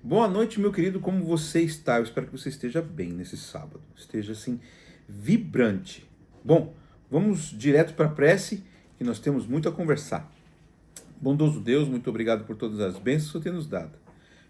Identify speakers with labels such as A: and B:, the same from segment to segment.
A: Boa noite, meu querido, como você está? Eu espero que você esteja bem nesse sábado, esteja assim, vibrante. Bom, vamos direto para a prece, que nós temos muito a conversar. Bondoso Deus, muito obrigado por todas as bênçãos que você tem nos dado.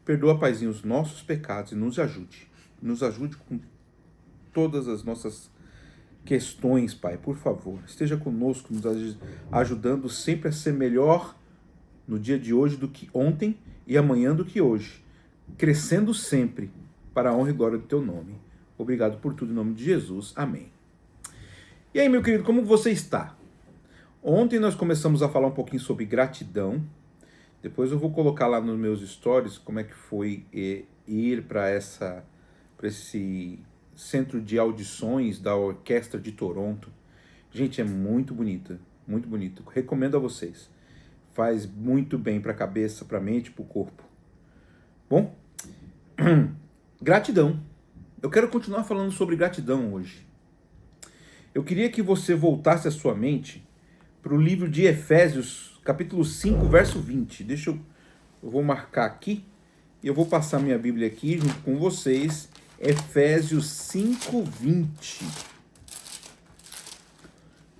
A: Perdoa, Paizinho, os nossos pecados e nos ajude. Nos ajude com todas as nossas questões, Pai, por favor. Esteja conosco, nos ajudando sempre a ser melhor no dia de hoje do que ontem e amanhã do que hoje, crescendo sempre para a honra e glória do teu nome. Obrigado por tudo em nome de Jesus. Amém. E aí, meu querido, como você está? Ontem nós começamos a falar um pouquinho sobre gratidão. Depois eu vou colocar lá nos meus stories como é que foi ir para esse centro de audições da Orquestra de Toronto. Gente, é muito bonita, muito bonito. Recomendo a vocês. Faz muito bem para a cabeça, para a mente, para o corpo. Bom, gratidão. Eu quero continuar falando sobre gratidão hoje. Eu queria que você voltasse a sua mente para o livro de Efésios, capítulo 5, verso 20. Eu vou marcar aqui e eu vou passar minha Bíblia aqui junto com vocês. Efésios 5, 20.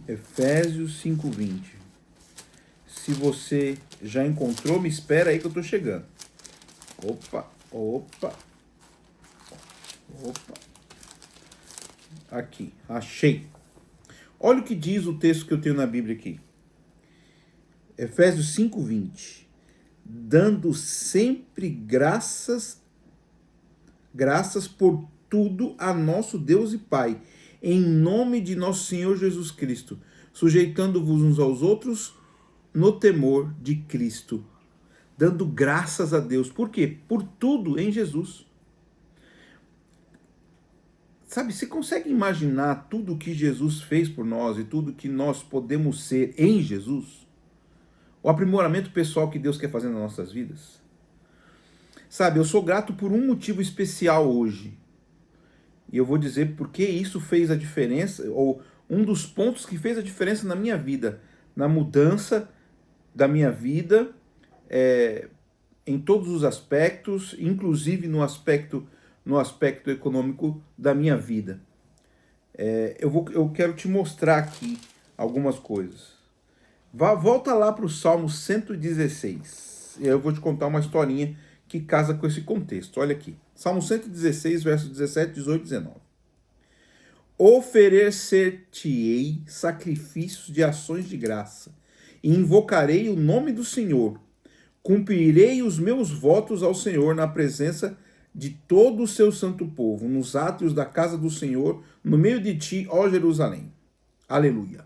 A: Efésios 5, 20. Se você já encontrou, me espera aí que eu estou chegando. Opa. Aqui, achei. Olha o que diz o texto que eu tenho na Bíblia aqui. Efésios 5:20. Dando sempre graças por tudo a nosso Deus e Pai, em nome de nosso Senhor Jesus Cristo, sujeitando-vos uns aos outros no temor de Cristo. Dando graças a Deus. Por quê? Por tudo em Jesus. Sabe, você consegue imaginar tudo que Jesus fez por nós e tudo que nós podemos ser em Jesus? O aprimoramento pessoal que Deus quer fazer nas nossas vidas? Sabe, eu sou grato por um motivo especial hoje. E eu vou dizer porque isso fez a diferença, ou um dos pontos que fez a diferença na minha vida, na mudança da minha vida, em todos os aspectos, inclusive no aspecto econômico da minha vida. Eu quero te mostrar aqui algumas coisas. Volta lá para o Salmo 116. E aí eu vou te contar uma historinha que casa com esse contexto. Olha aqui. Salmo 116, versos 17, 18 e 19. Oferecer-te-ei sacrifícios de ações de graça, e invocarei o nome do Senhor. Cumprirei os meus votos ao Senhor na presença de todo o seu santo povo, nos átrios da casa do Senhor, no meio de ti, ó Jerusalém. Aleluia.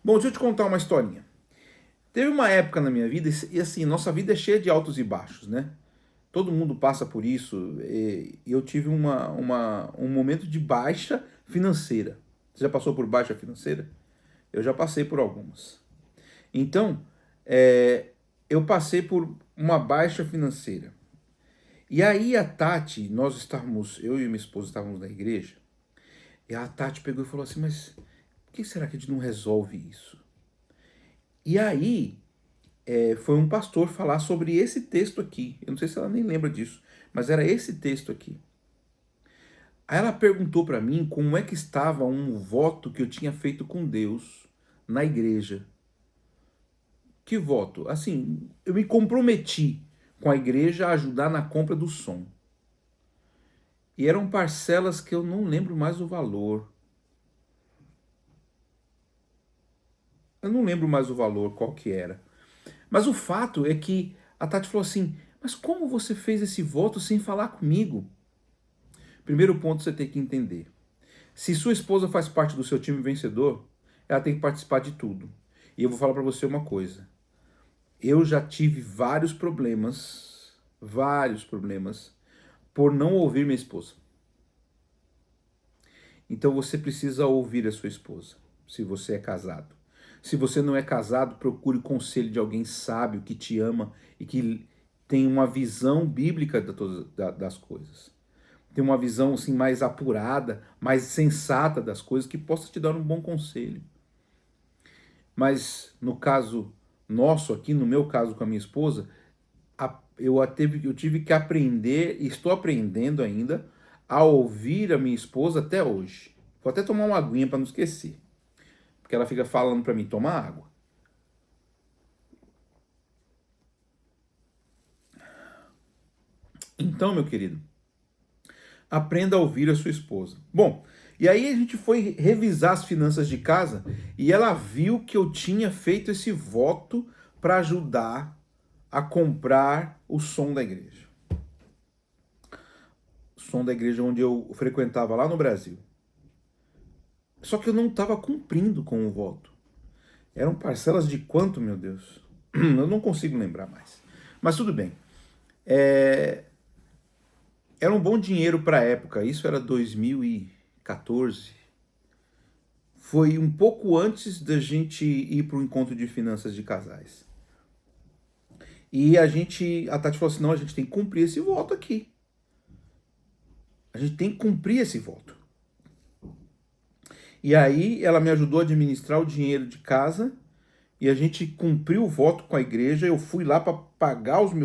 A: Bom, deixa eu te contar uma historinha. Teve uma época na minha vida, e assim, nossa vida é cheia de altos e baixos, né? Todo mundo passa por isso, e eu tive um momento de baixa financeira. Você já passou por baixa financeira? Eu já passei por algumas. Então, eu passei por uma baixa financeira. E aí a Tati, eu e minha esposa estávamos na igreja, e a Tati pegou e falou assim, mas por que será que a gente não resolve isso? E aí foi um pastor falar sobre esse texto aqui. Eu não sei se ela nem lembra disso, mas era esse texto aqui. Aí ela perguntou para mim como é que estava um voto que eu tinha feito com Deus na igreja. Que voto? Assim, eu me comprometi com a igreja a ajudar na compra do som. E eram parcelas que eu não lembro mais o valor. Eu não lembro mais o valor, qual que era. Mas o fato é que a Tati falou assim, mas como você fez esse voto sem falar comigo? Primeiro ponto você tem que entender. Se sua esposa faz parte do seu time vencedor, ela tem que participar de tudo. E eu vou falar para você uma coisa. Eu já tive vários problemas, por não ouvir minha esposa. Então você precisa ouvir a sua esposa, se você é casado. Se você não é casado, procure o conselho de alguém sábio que te ama e que tem uma visão bíblica das coisas. Tem uma visão assim mais apurada, mais sensata das coisas, que possa te dar um bom conselho. Mas no caso nosso aqui, no meu caso com a minha esposa, eu tive que aprender, e estou aprendendo ainda, a ouvir a minha esposa até hoje. Vou até tomar uma aguinha para não esquecer, porque ela fica falando para mim tomar água. Então, meu querido, aprenda a ouvir a sua esposa. Bom, e aí a gente foi revisar as finanças de casa e ela viu que eu tinha feito esse voto para ajudar a comprar o som da igreja. O som da igreja onde eu frequentava lá no Brasil. Só que eu não estava cumprindo com o voto. Eram parcelas de quanto, meu Deus? Eu não consigo lembrar mais. Mas tudo bem. Era um bom dinheiro para a época. Isso era 2014. Foi um pouco antes da gente ir para o encontro de finanças de casais. E a Tati falou assim, não, a gente tem que cumprir esse voto aqui. A gente tem que cumprir esse voto. E aí ela me ajudou a administrar o dinheiro de casa e a gente cumpriu o voto com a igreja. Eu fui lá para pagar o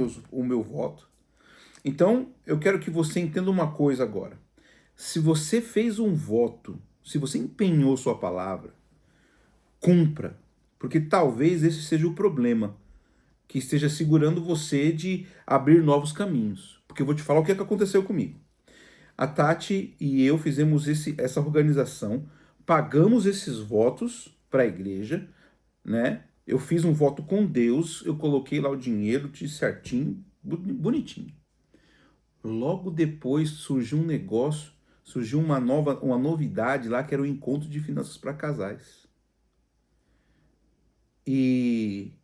A: meu voto. Então, eu quero que você entenda uma coisa agora. Se você fez um voto, se você empenhou sua palavra, cumpra. Porque talvez esse seja o problema que esteja segurando você de abrir novos caminhos. Porque eu vou te falar o que aconteceu comigo. A Tati e eu fizemos essa organização, pagamos esses votos para a igreja, né? Eu fiz um voto com Deus, eu coloquei lá o dinheiro de certinho, bonitinho. Logo depois surgiu um negócio, surgiu uma novidade lá, que era o encontro de finanças para casais. E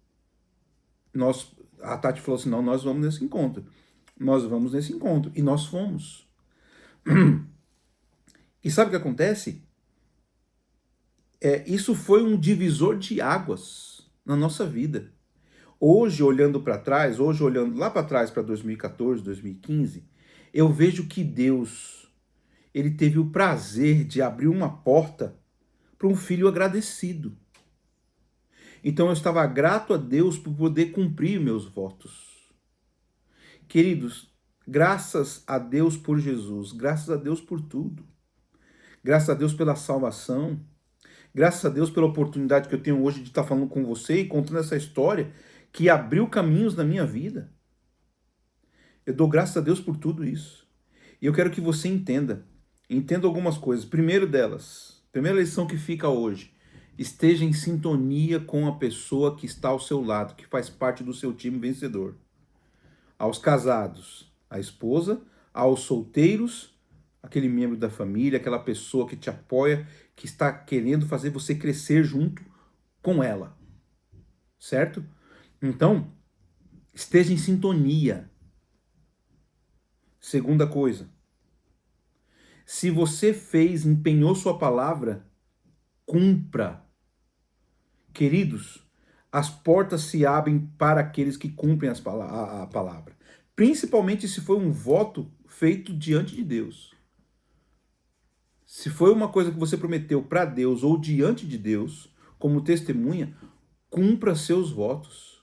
A: a Tati falou assim, não, nós vamos nesse encontro. Nós vamos nesse encontro. E nós fomos. E sabe o que acontece? Isso foi um divisor de águas na nossa vida. Hoje, olhando para trás, hoje olhando lá para trás, para 2014, 2015, eu vejo que Deus, ele teve o prazer de abrir uma porta para um filho agradecido. Então eu estava grato a Deus por poder cumprir meus votos. Queridos, graças a Deus por Jesus, graças a Deus por tudo. Graças a Deus pela salvação. Graças a Deus pela oportunidade que eu tenho hoje de estar falando com você e contando essa história que abriu caminhos na minha vida. Eu dou graças a Deus por tudo isso. E eu quero que você entenda algumas coisas. Primeira lição que fica hoje: esteja em sintonia com a pessoa que está ao seu lado, que faz parte do seu time vencedor. Aos casados, a esposa; aos solteiros, aquele membro da família, aquela pessoa que te apoia, que está querendo fazer você crescer junto com ela. Certo? Então, esteja em sintonia. Segunda coisa, se você empenhou sua palavra, cumpra. Queridos, as portas se abrem para aqueles que cumprem a palavra. Principalmente se foi um voto feito diante de Deus. Se foi uma coisa que você prometeu para Deus ou diante de Deus, como testemunha, cumpra seus votos.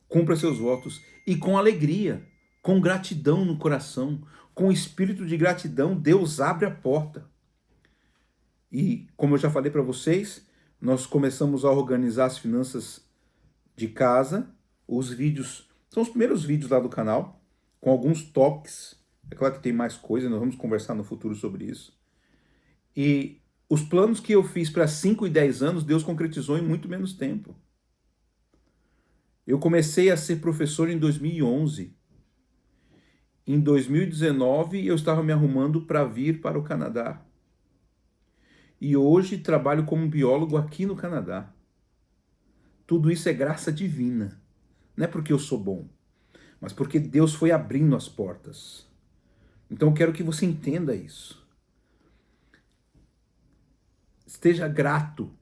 A: Cumpra seus votos e com alegria, com gratidão no coração, com espírito de gratidão, Deus abre a porta. E, como eu já falei para vocês, nós começamos a organizar as finanças de casa. Os vídeos, são os primeiros vídeos lá do canal, com alguns toques. É claro que tem mais coisa, nós vamos conversar no futuro sobre isso. E os planos que eu fiz para 5 e 10 anos, Deus concretizou em muito menos tempo. Eu comecei a ser professor em 2011. Em 2019, eu estava me arrumando para vir para o Canadá. E hoje trabalho como biólogo aqui no Canadá. Tudo isso é graça divina. Não é porque eu sou bom, mas porque Deus foi abrindo as portas. Então eu quero que você entenda isso. Esteja grato.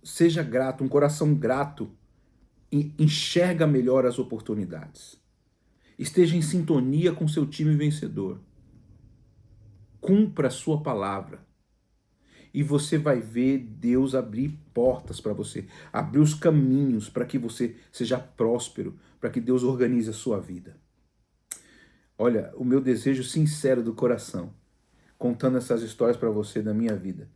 A: Seja grato, um coração grato. E enxerga melhor as oportunidades. Esteja em sintonia com seu time vencedor. Cumpra a sua palavra. e você vai ver Deus abrir portas para você, abrir os caminhos para que você seja próspero, para que Deus organize a sua vida. Olha, o meu desejo sincero do coração, contando essas histórias para você da minha vida,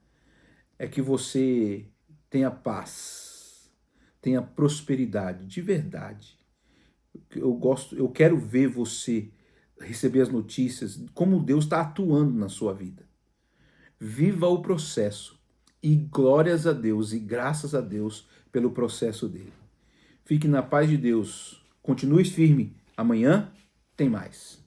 A: é que você tenha paz, tenha prosperidade de verdade. Eu quero ver você receber as notícias, como Deus está atuando na sua vida. Viva o processo e glórias a Deus e graças a Deus pelo processo dele. Fique na paz de Deus. Continue firme. Amanhã tem mais.